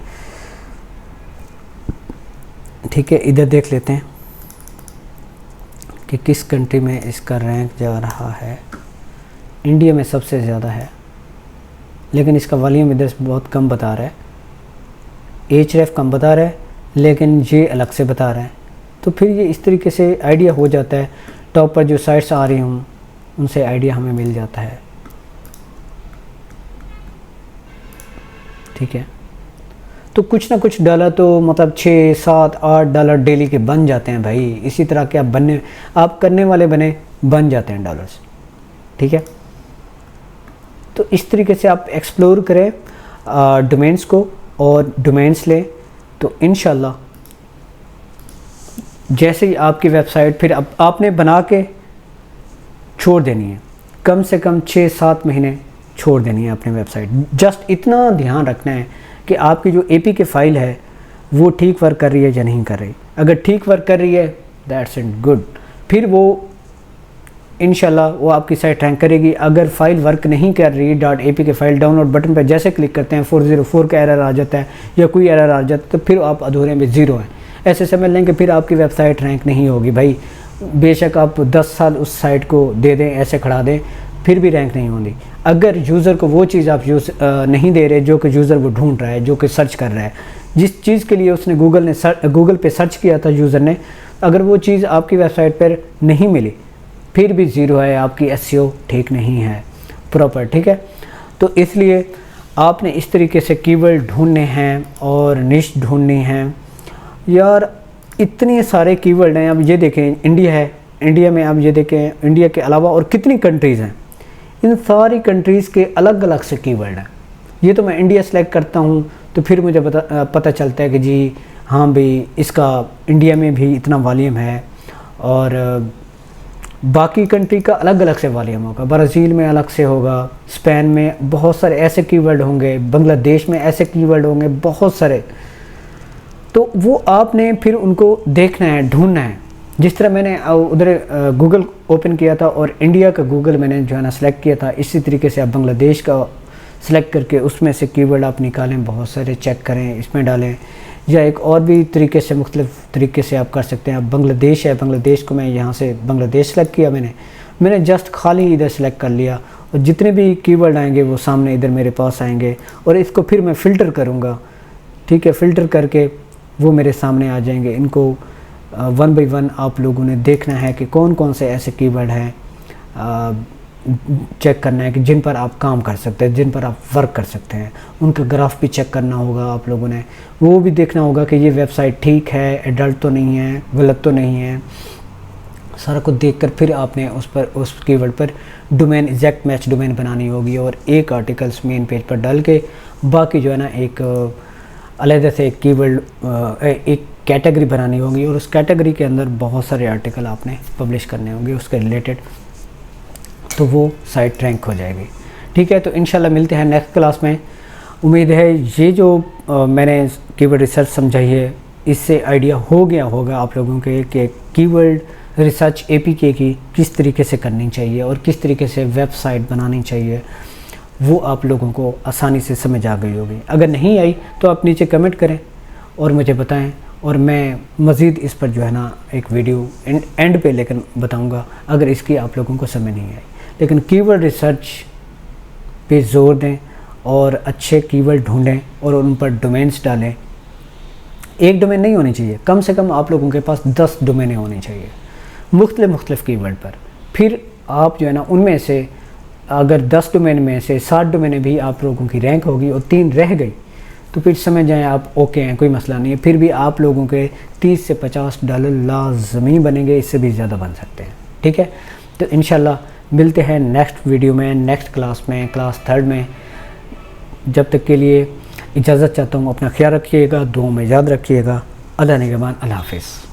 ठीक है, इधर देख लेते हैं कि किस कंट्री में इसका रैंक जा रहा है। इंडिया में सबसे ज़्यादा है, लेकिन इसका वॉल्यूम इधर से बहुत कम बता रहा है। href कम बता रहा है, लेकिन ये अलग से बता रहा है। तो फिर ये इस तरीके से आइडिया हो जाता है। टॉप पर जो साइट्स आ रही हूँ उनसे आइडिया हमें मिल जाता है। ठीक है, तो कुछ ना कुछ डॉलर तो मतलब 6, 7, 8 डॉलर डेली के बन जाते हैं भाई। इसी तरह के आप करने वाले बन जाते हैं डॉलर्स। ठीक है, तो इस तरीके से आप एक्सप्लोर करें डोमेन्स को और डोमेन्स लें, तो इंशाल्लाह जैसे ही आपकी वेबसाइट फिर आपने बना के छोड़ देनी है, कम से कम 6-7 महीने छोड़ देनी है अपनी वेबसाइट। जस्ट इतना ध्यान रखना है कि आपकी जो APK फाइल है वो ठीक वर्क कर रही है या नहीं कर रही। अगर ठीक वर्क कर रही है दैट्स इट गुड, फिर वो इंशाल्लाह वो आपकी साइट रैंक करेगी। अगर फाइल वर्क नहीं कर रही, .apk फाइल डाउनलोड बटन पर जैसे क्लिक करते हैं 404 का एरर आ जाता है या कोई एरर आ जाता है, तो फिर आप अधूरे में ज़ीरो हैं। ऐसे समझ लें कि फिर आपकी वेबसाइट रैंक नहीं होगी भाई। बेशक आप 10 साल उस साइट को दे दें, ऐसे खड़ा दें, फिर भी रैंक नहीं होगी। अगर यूज़र को वो चीज़ आप नहीं दे रहे जो कि यूज़र वो ढूंढ रहा है, जो कि सर्च कर रहा है, जिस चीज़ के लिए उसने गूगल पे सर्च किया था यूज़र ने, अगर वो चीज़ आपकी वेबसाइट पर नहीं मिली फिर भी ज़ीरो है, आपकी SEO ठीक नहीं है प्रॉपर। ठीक है, तो इसलिए आपने इस तरीके से कीवर्ड ढूंढने हैं और निश ढूंढनी है यार। इतने सारे कीवर्ड हैं। अब ये देखें इंडिया है, इंडिया में आप ये देखें इंडिया के अलावा और कितनी कंट्रीज़ हैं, इन सारी कंट्रीज़ के अलग अलग से कीवर्ड हैं। ये तो मैं इंडिया सेलेक्ट करता हूँ तो फिर मुझे पता चलता है कि जी हाँ भाई इसका इंडिया में भी इतना वॉल्यूम है और बाकी कंट्री का अलग अलग से वॉल्यूम होगा। ब्राज़ील में अलग से होगा, स्पेन में बहुत सारे ऐसे कीवर्ड होंगे, बांग्लादेश में ऐसे कीवर्ड होंगे बहुत सारे। तो वो आपने फिर उनको देखना है, ढूंढना है। जिस तरह मैंने उधर गूगल ओपन किया था और इंडिया का गूगल मैंने जो है ना सेलेक्ट किया था, इसी तरीके से आप बांग्लादेश का सेलेक्ट करके उसमें से कीवर्ड आप निकालें, बहुत सारे चेक करें, इसमें डालें। या एक और भी तरीके से मुख्तलिफ़ तरीके से आप कर सकते हैं। अब बांग्लादेश है, बांग्लादेश को मैं यहाँ से बांग्लादेश सेलेक्ट किया मैंने, मैंने जस्ट खाली इधर सेलेक्ट कर लिया और जितने भी कीवर्ड आएंगे वो सामने इधर मेरे पास आएंगे और इसको फिर मैं फ़िल्टर करूँगा, ठीक है। फ़िल्टर करके वो मेरे सामने आ जाएंगे। इनको वन बाय वन आप लोगों ने देखना है कि कौन कौन से ऐसे कीवर्ड हैं, चेक करना है कि जिन पर आप काम कर सकते हैं, जिन पर आप वर्क कर सकते हैं। उनका ग्राफ भी चेक करना होगा आप लोगों ने। वो भी देखना होगा कि ये वेबसाइट ठीक है, एडल्ट तो नहीं है, गलत तो नहीं है। सारा कुछ देखकर फिर आपने उस कीवर्ड पर डोमेन एग्जैक्ट मैच डोमेन बनानी होगी और एक आर्टिकल्स मेन पेज पर डाल के बाकी जो है ना एक अलग से एक कीवर्ड एक कैटेगरी बनानी होगी और उस कैटेगरी के अंदर बहुत सारे आर्टिकल आपने पब्लिश करने होंगे उसके रिलेटेड, तो वो साइट रैंक हो जाएगी, ठीक है। तो इंशाल्लाह मिलते हैं नेक्स्ट क्लास में। उम्मीद है ये जो मैंने कीवर्ड रिसर्च समझाई है इससे आइडिया हो गया होगा आप लोगों के कि कीवर्ड रिसर्च एपीके की किस तरीके से करनी चाहिए और किस तरीके से वेबसाइट बनानी चाहिए, वो आप लोगों को आसानी से समझ आ गई होगी। अगर नहीं आई तो आप नीचे कमेंट करें और मुझे बताएं और मैं मज़ीद इस पर जो है ना एक वीडियो एंड पे लेकर बताऊंगा अगर इसकी आप लोगों को समझ नहीं आई। लेकिन कीवर्ड रिसर्च पे ज़ोर दें और अच्छे कीवर्ड ढूंढें और उन पर डोमेन्स डालें। एक डोमेन नहीं होनी चाहिए, कम से कम आप लोगों के पास 10 डोमेनें होनी चाहिए मुख्तलिफ़ कीवर्ड पर। फिर आप जो है ना उनमें से अगर 10 डोमेन में से 60 डोमेनें भी आप लोगों की रैंक होगी और 3 रह गई तो फिर समझ जाएं आप ओके हैं, कोई मसला नहीं है। फिर भी आप लोगों के 30 से $50 लाज़मी बनेंगे, इससे भी ज़्यादा बन सकते हैं, ठीक है। तो इंशाल्लाह मिलते हैं नेक्स्ट वीडियो में, नेक्स्ट क्लास में, क्लास 3 में। जब तक के लिए इजाज़त चाहता हूँ, अपना ख्याल रखिएगा, दुआ में याद रखिएगा। अल्लाह निगहबान, अल्लाह हाफ़िज़।